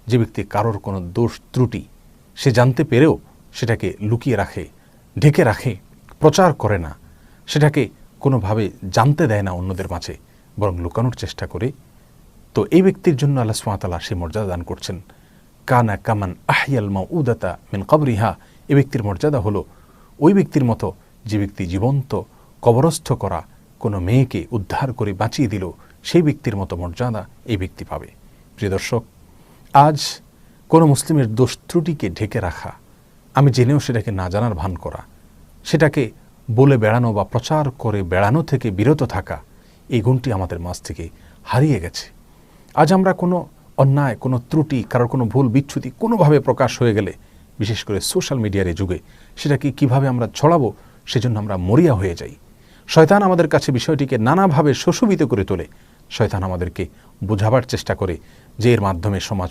যে ব্যক্তি কারোর কোনো দোষ ত্রুটি সে জানতে পেরেও সেটাকে লুকিয়ে রাখে, ঢেকে রাখে, প্রচার করে না, সেটাকে কোনোভাবে জানতে দেয় না অন্যদের মাঝে, বরং লুকানোর চেষ্টা করে, তো এই ব্যক্তির জন্য আল্লাহ সুবহানাহু ওয়া তাআলা সেই মর্যাদা দান করছেন। কানা কামান আহিয়াল মাউউদাতা মিন কবরিহা, এই ব্যক্তির মর্যাদা হলো ওই ব্যক্তির মতো যে ব্যক্তি জীবন্ত কবরস্থ করা কোনো মেয়েকে উদ্ধার করে বাঁচিয়ে দিল, সেই ব্যক্তির মতো মর্যাদা এই ব্যক্তি পাবে। প্রিয় দর্শক, আজ কোনো মুসলিমের দোষ ত্রুটিকে ঢেকে রাখা, আমি জেনেও সেটাকে না জানার ভান করা, সেটাকে বলে বেড়ানো বা প্রচার করে বেড়ানো থেকে বিরত থাকা, এই গুণটি আমাদের মাঝ থেকে হারিয়ে গেছে। আজ আমরা কোনো অন্যায়, কোনো ত্রুটি, কারোর কোনো ভুল বিচ্যুতি কোনোভাবে প্রকাশ হয়ে গেলে, বিশেষ করে সোশ্যাল মিডিয়ার এই যুগে, সেটাকে কিভাবে আমরা ছড়াবো সেজন্য আমরা মরিয়া হয়ে যাই। শয়তান আমাদের কাছে বিষয়টিকে নানাভাবে শোষিত করে তোলে। শয়তান আমাদেরকে বোঝাবার চেষ্টা করে যে এর মাধ্যমে সমাজ